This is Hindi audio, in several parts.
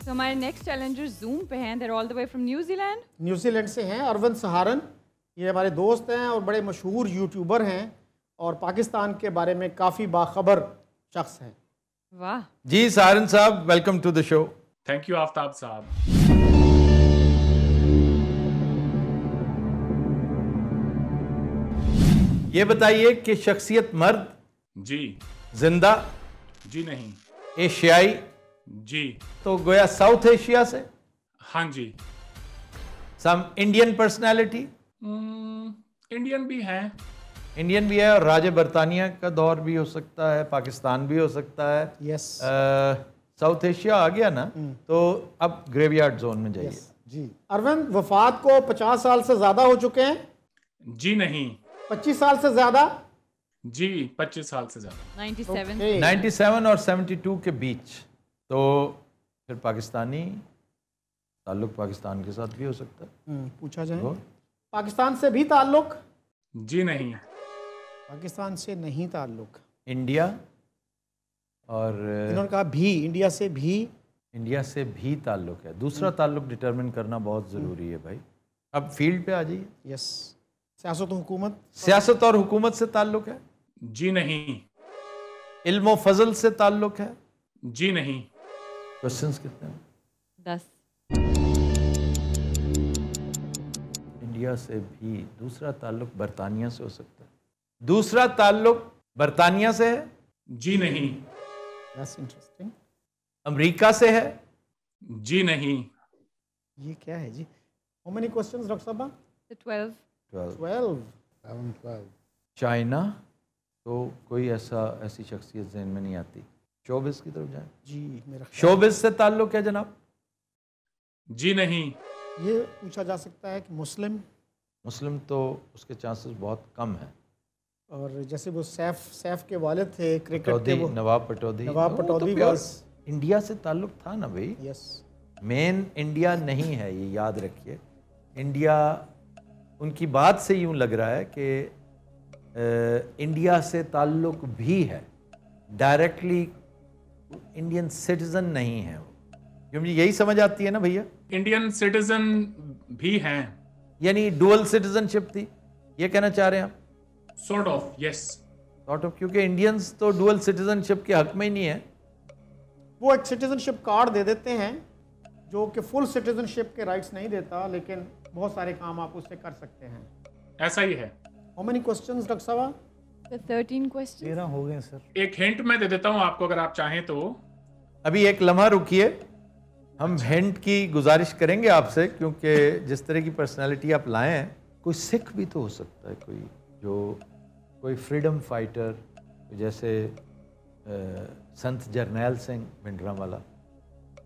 तो हमारे नेक्स्ट चैलेंजर जूम पे हैं, they're all the way from New Zealand. New Zealand से हैं अरविंद सहारन। ये हमारे दोस्त हैं और बड़े मशहूर यूट्यूबर हैं और पाकिस्तान के बारे में काफ़ी बाखबर शख्स हैं। वाह जी सहारन साहब, welcome to the show. Thank you Aftab साहब। ये बताइए कि शख्सियत मर्द, जी जिंदा, जी नहीं, एशियाई, जी तो गोया साउथ एशिया से, हाँ जी, सम इंडियन पर्सनालिटी, इंडियन भी हैं, इंडियन भी है और राज बरतानिया का दौर भी हो सकता है, पाकिस्तान भी हो सकता है। यस साउथ एशिया आ गया ना, तो अब ग्रेवयार्ड जोन में जाइए। जी अरविंद, वफात को 50 साल से ज़्यादा हो चुके हैं? जी नहीं, 25 साल से ज़्यादा? जी 25 साल से ज्यादा। 97। 97 और 72 के बीच, तो फिर पाकिस्तानी ताल्लुक पाकिस्तान के साथ भी हो सकता है। पूछा जाए वो? पाकिस्तान से भी ताल्लुक? जी नहीं, पाकिस्तान से नहीं ताल्लुक। इंडिया और इन्होंने कहा भी, इंडिया से भी। इंडिया से भी ताल्लुक है। दूसरा ताल्लुक डिटरमिन करना बहुत ज़रूरी है भाई। अब फील्ड पे आ जाइए। यस, सियासत हुकूमत? सियासत और हुकूमत से ताल्लुक है? जी नहीं, इल्म व फजल से ताल्लुक है? जी नहीं, क्वेश्चंस कितने हैं? 10। इंडिया से भी दूसरा ताल्लुक बरतानिया से हो सकता है। दूसरा ताल्लुक बरतानिया से है? जी नहीं, दैट्स इंटरेस्टिंग। अमेरिका से है? जी नहीं, ये क्या है जी? हाउ मेनी क्वेश्चंस डॉक्टर साहब? 12। 12। चाइना? तो कोई ऐसी शख्सियत ज़हन में नहीं आती। शोबिस की तरफ जाए। जी मेरा शोबिस से ताल्लुक है जनाब? जी नहीं, ये पूछा जा सकता है कि मुस्लिम? मुस्लिम तो उसके चांसेस बहुत कम हैं। और जैसे वो सैफ के वालिद थे क्रिकेट के, पटौदी, वो नवाब पटौदी। नवाब वो तो पटौदी प्योर was- इंडिया से ताल्लुक था ना भाई। यस। मेन इंडिया नहीं है, ये याद रखिए। इंडिया, उनकी बात से यूं लग रहा है कि इंडिया से ताल्लुक भी है, डायरेक्टली इंडियन सिटीजन नहीं है वो। क्यों, मुझे यही समझ आती है ना भैया। इंडियन सिटीजन भी हैं, यानी डुअल सिटीजनशिप थी, ये कहना चाह रहे हैं आप? Sort of, yes. Sort of, क्योंकि इंडियंस तो डुअल सिटीजनशिप के हक में ही नहीं है। वो एक सिटीजनशिप कार्ड दे देते हैं जो कि फुल सिटीजनशिप के राइट्स नहीं देता, लेकिन बहुत सारे काम आप उससे कर सकते हैं। ऐसा ही है। हाउ मेनी क्वेश्चंस डॉक्टर साहब? 13 क्वेश्चन। 13 हो गए सर। एक हिंट मैं दे देता हूं आपको अगर आप चाहें तो। अभी एक लम्हा रुकिए, हम हिंट की गुजारिश करेंगे आपसे, क्योंकि जिस तरह की पर्सनालिटी आप लाए हैं, कोई सिख भी तो हो सकता है, कोई फ्रीडम फाइटर, जैसे संत जरनैल सिंह भिंडरांवाला।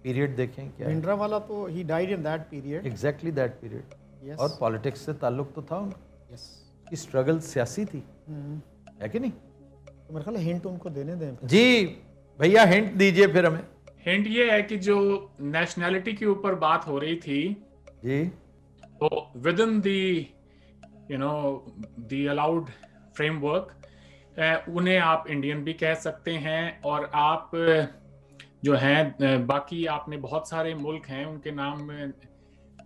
पीरियड देखें क्या है? भिंडरांवाला तो he died in that period. Exactly that period. Yes. और पॉलिटिक्स से ताल्लुक तो था उनका। यस। की स्ट्रगल सियासी थी, है कि नहीं? तो मेरे ख्याल है हिंट उनको देने दें। जी भैया, हिंट दीजिए फिर हमें। हिंट ये है कि जो नेशनैलिटी के ऊपर बात हो रही थी, जी, तो with in the allowed framework उन्हें आप इंडियन भी कह सकते हैं, और आप जो हैं बाकी आपने बहुत सारे मुल्क हैं उनके नाम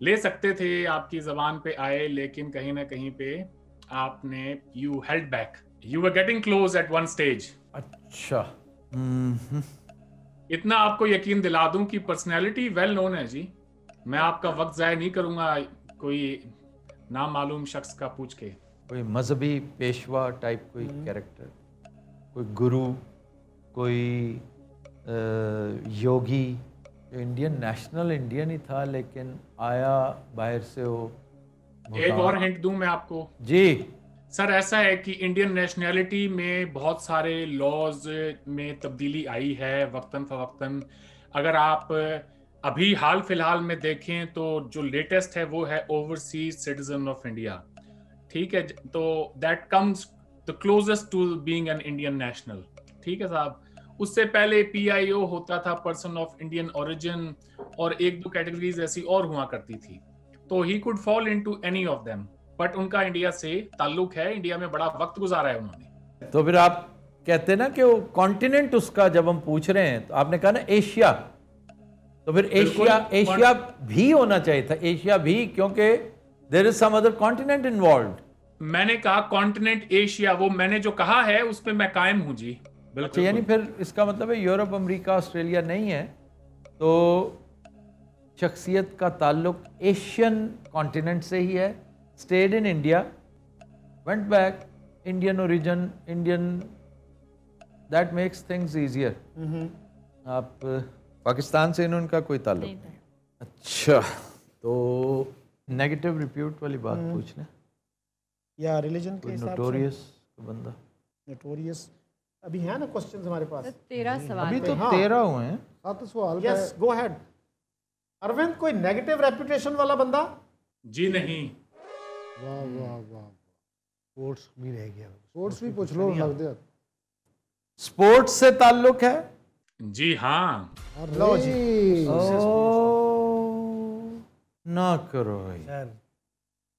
ले सकते थे, आपकी जबान पे आए, लेकिन कहीं ना कहीं पे आपने you held back, you were getting close eight one stage. अच्छा। इतना आपको यकीन दिला दूं कि पर्सनैलिटी वेल नोन है जी। मैं आपका वक्त जाया नहीं करूंगा कोई नामालूम शख्स का पूछ के। कोई मजहबी पेशवा टाइप कोई कैरेक्टर, कोई गुरु, कोई योगी, जो इंडियन नेशनल इंडियन ही था लेकिन आया बाहर से वो। एक और हिंट दूं मैं आपको जी सर, ऐसा है कि इंडियन नेशनैलिटी में बहुत सारे लॉज में तब्दीली आई है वक्तन फवक्तन। अगर आप अभी हाल फिलहाल में देखें तो जो लेटेस्ट है वो है ओवरसीज सिटीजन ऑफ इंडिया, ठीक है, तो that comes the closest to being an Indian national, ठीक है साहब। उससे पहले PIO होता था, पर्सन ऑफ इंडियन ओरिजिन, और एक दो कैटेगरीज ऐसी और हुआ करती थी, तो he could fall into any of them, but उनका इंडिया से ताल्लुक है, इंडिया में बड़ा वक्त गुजारा है उन्होंने। तो फिर आप कहते ना कि वो कॉन्टिनेंट उसका जब हम पूछ रहे हैं, तो आपने कहा ना एशिया, तो फिर एशिया भी होना चाहिए था, एशिया भी, क्योंकि there is some other continent involved. मैंने कहा कॉन्टिनेंट एशिया, वो मैंने जो कहा है उस पे मैं कायम हूं जी। अच्छा, यानी फिर इसका मतलब है यूरोप, अमेरिका, ऑस्ट्रेलिया नहीं है, तो शख्सियत का ताल्लुक एशियन कॉन्टिनेंट से ही है। State in India, went back, Indian origin, Indian, that makes things easier. आप पाकिस्तान से इनका कोई ताल्लुक नहीं। अच्छा, तो नेगेटिव रिप्यूट वाली बात पूछ लें, या रिलीजन के हिसाब से नोटोरियस बंदा, नोटोरियस। अभी है ना क्वेश्चंस हमारे पास? 13 सवाल अभी तो 13 हुए हैं। 7 सवाल। Yes, go ahead. अरविंद, कोई नेगेटिव रेपुटेशन वाला बंदा? जी नहीं। वाह वाह वाह, स्पोर्ट्स भी रह गया। स्पोर्ट्स भी पूछ लो, लग दे। स्पोर्ट्स से ताल्लुक है? जी हाँ। लो जी। ना करो भाई,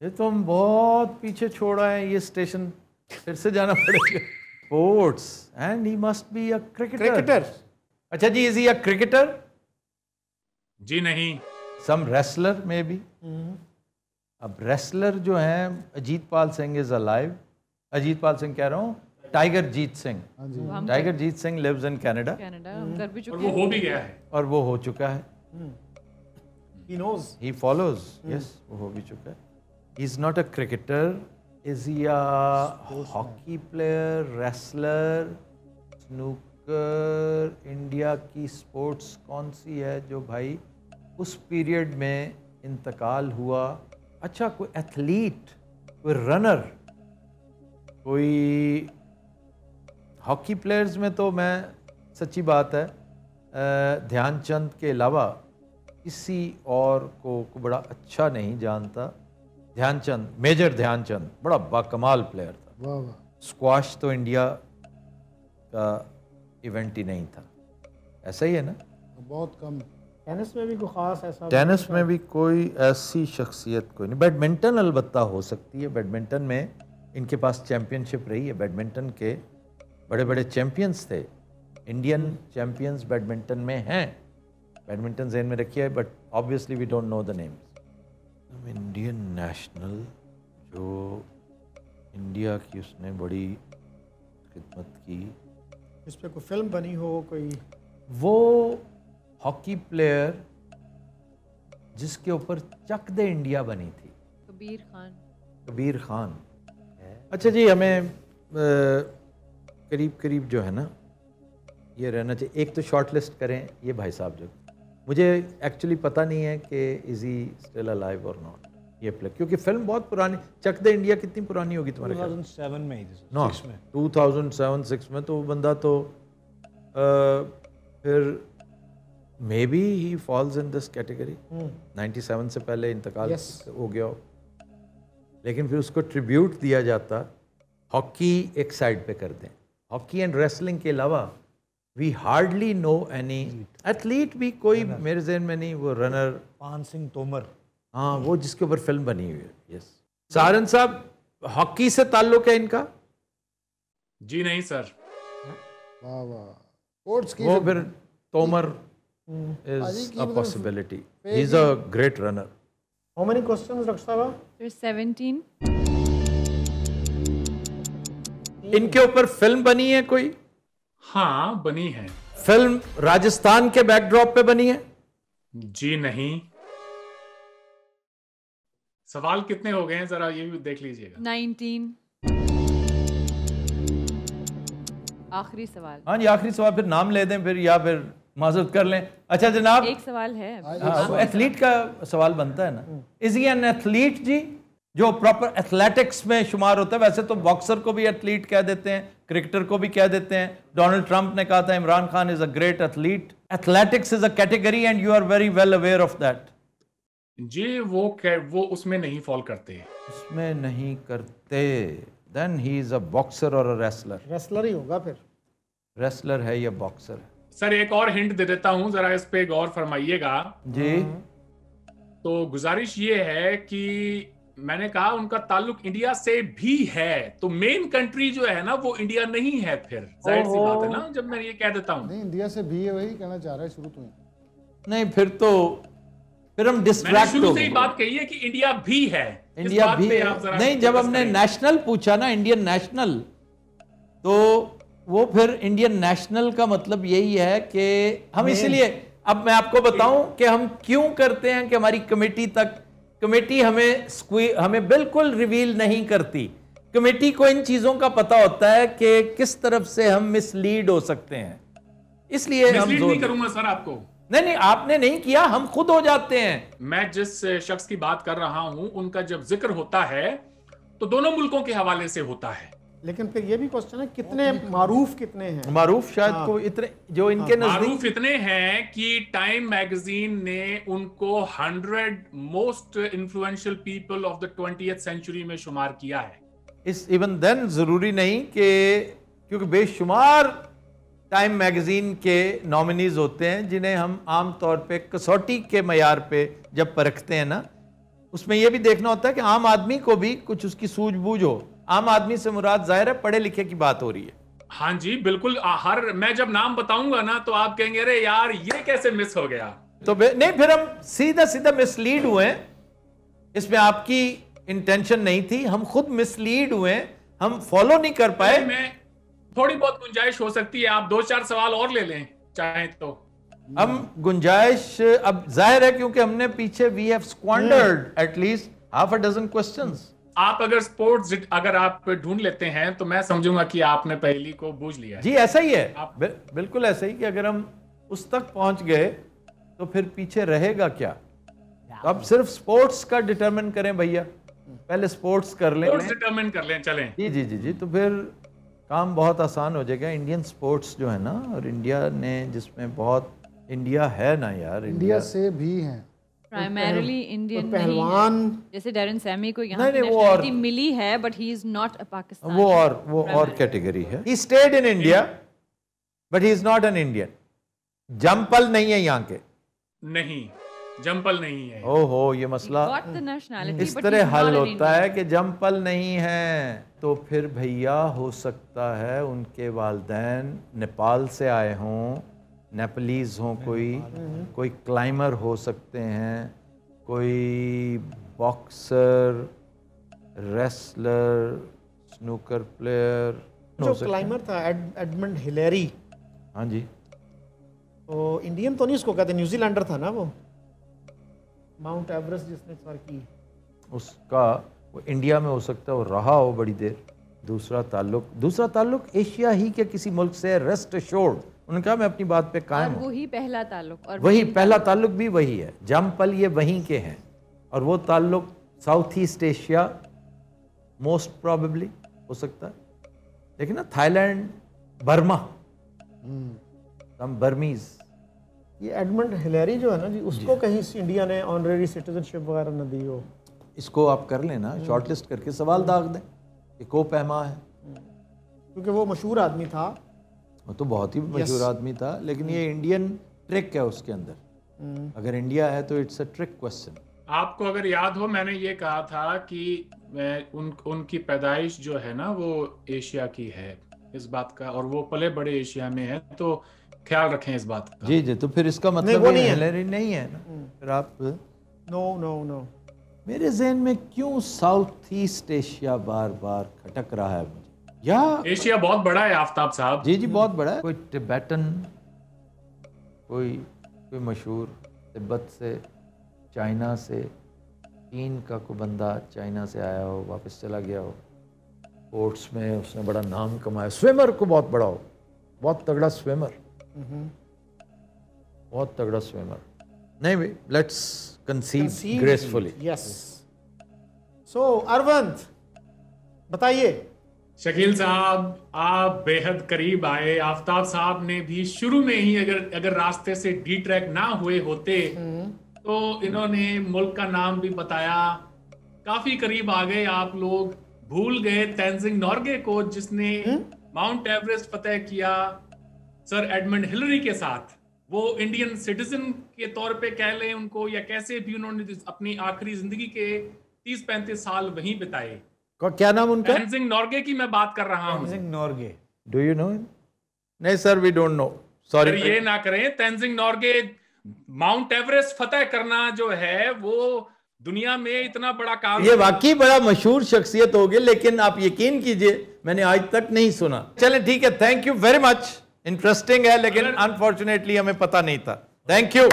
ये तो हम बहुत पीछे छोड़ा है, ये स्टेशन फिर से जाना पड़ेगा। Sports, and he must be a cricketer. अच्छा जी, इज ही अ क्रिकेटर? जी नहीं। सम रेसलर में भी। अब रेसलर जो है, अजीत पाल सिंह इज अलाइव। अजीत पाल सिंह कह रहा हूँ, Tiger Jeet Singh. Tiger Jeet Singh lives in Canada. हम कर भी और चुके वो हो भी गया है। और वो हो चुका है। He knows. He follows. Yes, वो हो भी चुका है। He's not a cricketer. Is he a hockey player, wrestler, snooker? India की स्पोर्ट्स कौन सी है जो भाई उस पीरियड में इंतकाल हुआ? अच्छा, कोई एथलीट, कोई रनर, कोई हॉकी प्लेयर्स में तो मैं, सच्ची बात है, ध्यानचंद के अलावा किसी और को बड़ा अच्छा नहीं जानता। ध्यानचंद, मेजर ध्यानचंद बड़ा बाकमाल प्लेयर था। वाह वाह। स्क्वाश तो इंडिया का इवेंट ही नहीं था, ऐसा ही है ना? बहुत कम। टेनिस में भी कोई खास ऐसा? टेनिस में भी कोई ऐसी शख्सियत कोई नहीं। बैडमिंटन अलबत्ता हो सकती है, बैडमिंटन में इनके पास चैम्पियनशिप रही है, बैडमिंटन के बड़े बड़े चैम्पियंस थे, इंडियन चैम्पियंस बैडमिंटन में हैं। बैडमिंटन ज़हन में रखिए, but obviously we don't know the names. Indian national जो इंडिया की उसने बड़ी खिदमत की, इस पे कोई फिल्म बनी हो कोई? वो हॉकी प्लेयर जिसके ऊपर चक दे इंडिया बनी थी, कबीर खान। कबीर खान। अच्छा जी, हमें करीब करीब जो है ना ये रहना चाहिए। एक तो शॉर्ट लिस्ट करें ये भाई साहब, जो मुझे एक्चुअली पता नहीं है कि इज ही स्टिल अलाइव और नॉट, ये प्ले, क्योंकि फिल्म बहुत पुरानी। चक दे इंडिया कितनी पुरानी होगी तुम्हारे ख्याल? 2007 में ही थी। नो, 2007-6 में तो बंदा तो फिर may be he falls in this category. 97 से पहले इंतकाल हो गया हो, लेकिन फिर उसको ट्रिब्यूट दिया जाता। हॉकी एक साइड पे कर दें, हॉकी एंड रेसलिंग के अलावा we hardly know any athlete भी कोई मेरे ज़हन में नहीं। वो रनर पान सिंह तोमर, हाँ, वो जिसके ऊपर फिल्म बनी हुई है। यस। सारन साहब, हॉकी से ताल्लुक है इनका? जी नहीं सर। वाह वाह। स्पोर्ट्स की वो फिर Tomar is a possibility, he is a great runner. How many questions doctor साहब? There's 17. इनके ऊपर फिल्म बनी है कोई? हाँ, बनी है। फिल्म राजस्थान के बैकड्रॉप पे बनी है? जी नहीं। सवाल कितने हो गए हैं जरा ये भी देख लीजिएगा। 19. आखिरी सवाल। हाँ जी, आखिरी सवाल, फिर नाम ले दें फिर, या फिर माजूद कर लें। अच्छा जनाब, एक सवाल है। एथलीट का सवाल बनता है ना, इज ही एन एथलीट जी, जो प्रॉपर एथलेटिक्स में शुमार होता है? वैसे तो बॉक्सर को भी एथलीट कह देते हैं, क्रिकेटर को भी कह देते हैं। डोनाल्ड ट्रंप ने कहा था Imran Khan is a great athlete. Athletics is a category and you are very well aware of that. जी वो उसमें नहीं फॉल करते। उसमें नहीं करते, then he is a boxer और अ रेसलर। रेसलर ही होगा फिर। रेसलर है या बॉक्सर है? सर एक और हिंट दे देता हूं, जरा इस पे गौर फरमाइएगा जी। तो गुजारिश ये है कि मैंने कहा उनका ताल्लुक इंडिया से भी है, तो मेन कंट्री जो है ना वो इंडिया नहीं है। फिर जाहिर सी बात है ना जब मैं ये कह देता हूँ। नहीं, इंडिया से भी है, वही कहना चाह रहा है शुरू तो ही। नहीं, फिर हम मैंने डिस्ट्रैक्ट शुरू हो से ही गए। बात कही है कि इंडिया भी है। इस इंडिया बात भी पे है। आप जरा नहीं, जब फोकस हमने करें। नेशनल पूछा ना, इंडियन नेशनल, तो वो फिर इंडियन नेशनल का मतलब यही है कि हम इसीलिए, अब मैं आपको बताऊं कि हम क्यों करते हैं कि हमारी कमेटी हमें बिल्कुल रिवील नहीं करती। कमेटी को इन चीजों का पता होता है कि किस तरफ से हम मिसलीड हो सकते हैं, इसलिए हम मिसलीड जोर नहीं करूंगा सर आपको। नहीं, आपने नहीं किया, हम खुद हो जाते हैं। मैं जिस शख्स की बात कर रहा हूं उनका जब जिक्र होता है तो दोनों मुल्कों के हवाले से होता है। लेकिन फिर ये भी क्वेश्चन है कितने मारूफ कितने हैं। मारूफ शायद को इतने जो इनके नजदीक मारूफ इतने हैं कि टाइम मैगजीन ने उनको 100 most influential people of the 20th century में शुमार किया है। इस इवन देन जरूरी नहीं कि, क्योंकि बेशुमार टाइम मैगजीन के नॉमिनीज होते हैं जिन्हें हम आम तौर पे कसौटी के मयार पे जब परखते हैं ना, उसमें यह भी देखना होता है कि आम आदमी को भी कुछ उसकी सूझबूझ हो। आम आदमी से मुराद जाहिर है पढ़े लिखे की बात हो रही है। हाँ जी बिल्कुल। मैं जब नाम बताऊंगा ना तो आप कहेंगे अरे यार ये कैसे मिस हो गया। तो नहीं, फिर हम सीधा मिसलीड हुए। इसमें आपकी इंटेंशन नहीं थी, हम खुद मिसलीड हुए, हम फॉलो नहीं कर पाए। मैं थोड़ी बहुत गुंजाइश हो सकती है, आप 2-4 सवाल और ले लें चाहें तो। हम गुंजाइश, अब जाहिर है क्योंकि हमने पीछे we have squandered at least half a dozen questions. आप अगर स्पोर्ट्स अगर आप ढूंढ लेते हैं तो मैं समझूंगा कि आपने पहली को बूझ लिया है। जी ऐसा ही है, बिल्कुल ऐसा ही कि अगर हम उस तक पहुंच गए तो फिर पीछे रहेगा क्या। तो अब सिर्फ स्पोर्ट्स का डिटरमिन करें भैया, पहले स्पोर्ट्स कर लें, स्पोर्ट्स डिटरमिन कर लें, चलें। जी, तो फिर काम बहुत आसान हो जाएगा। इंडियन स्पोर्ट्स जो है ना, और इंडिया ने जिसमें बहुत, इंडिया है ना यार, इंडिया से भी हैं प्राइमरीली इंडियन पहलवान जैसे डैरन सैमी को यहाँ नहीं, की वो और- नेशनलिटी मिली है but he is not a Pakistani. वो और कैटेगरी है। He stayed in India but he is not an Indian. जंपल नहीं है यहाँ के, नहीं जंपल नहीं है। ओहो, ये मसला Got the nationality, इस but तरह he's हल not an होता Indian. है कि जंपल नहीं है तो फिर भैया हो सकता है उनके वालिदैन नेपाल से आए हों, नेपलीज हों, कोई क्लाइमर हो सकते हैं, कोई बॉक्सर, रेसलर, स्नूकर प्लेयर जो क्लाइमर था एडमंड हिलेरी, हाँ जी, तो इंडियन तो नहीं उसको कहते, न्यूजीलैंडर था ना वो, माउंट एवरेस्ट जिसने सर की। उसका वो इंडिया में हो सकता है, वो रहा हो बड़ी देर। दूसरा ताल्लुक एशिया ही के किसी मुल्क से, रेस्ट एश्योर्ड। उन्होंने कहा मैं अपनी बात पे कायम और हूं। वही पहला ताल्लुक और वही main पहला ताल्लुक भी वही है। जमपल ये वहीं के हैं और वो ताल्लुक south east Asia most probably हो सकता है। लेकिन ना थाईलैंड, बर्मा, बर्मीज, ये एडमंड हिलेरी जो है ना जी, उसको कहीं से इंडिया ने ऑनरेरी सिटीजनशिप वगैरह न दी हो। इसको आप कर लेना, शॉर्टलिस्ट करके सवाल दाग दें कि को पैमा है, क्योंकि वो मशहूर आदमी था। वो तो बहुत ही मशहूर आदमी था, लेकिन ये इंडियन ट्रिक है उसके अंदर। अगर इंडिया है तो इट्स अ ट्रिक क्वेश्चन। आपको अगर याद हो मैंने ये कहा था कि उनकी पैदाइश जो है ना वो एशिया की है, इस बात का, और वो पले बड़े एशिया में है, तो ख्याल रखें इस बात का। जी, तो फिर इसका मतलब वो नहीं है। हिलेरी नहीं है ना। फिर आप नो मेरे ज़हन में क्यों साउथ ईस्ट एशिया बार बार खटक रहा है मुझे, या एशिया बहुत बड़ा है आफ्ताब साहब। जी बहुत बड़ा है। कोई टिबेटन, कोई मशहूर तिब्बत से, चाइना से, चीन का कोई बंदा चाइना से आया हो, वापस चला गया हो, स्पोर्ट्स में उसने बड़ा नाम कमाया, स्विमर को बहुत बड़ा हो, बहुत तगड़ा स्विमर, बहुत तगड़ा स्विमर। नहीं भाई, लेट्स कंसीव ग्रेसफुली। यस। सो अरविंद बताइए। शकील साहब आप बेहद करीब आए। आफ्ताब साहब ने भी शुरू में ही अगर रास्ते से डी ट्रैक ना हुए होते तो इन्होंने मुल्क का नाम भी बताया। काफी करीब आ गए आप लोग। भूल गए तेंजिंग नॉर्गे को जिसने माउंट एवरेस्ट फतेह किया सर एडमंड हिलरी के साथ। वो इंडियन सिटीजन के तौर पे कह लें उनको या कैसे भी, उन्होंने अपनी आखिरी जिंदगी के 30-35 साल वहीं बिताए। क्या नाम उनका? तेंजिंग नॉर्गे की मैं बात कर रहा हूँ। Norgay. Do you know him? नहीं sir, we don't know, sorry. ये ना करें। तेंजिंग नॉर्गे माउंट एवरेस्ट फतेह करना जो है वो दुनिया में इतना बड़ा काम, ये वाकई बड़ा मशहूर शख्सियत होगी, लेकिन आप यकीन कीजिए मैंने आज तक नहीं सुना। चलें ठीक है, thank you very much, interesting है लेकिन अनफॉर्चुनेटली हमें पता नहीं था। Thank you.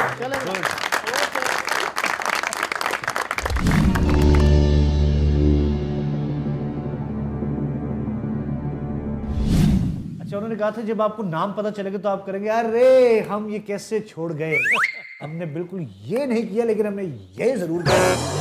अच्छा, उन्होंने कहा था जब आपको नाम पता चलेगा तो आप करेंगे अरे हम ये कैसे छोड़ गए। हमने बिल्कुल ये नहीं किया, लेकिन हमने ये जरूर किया।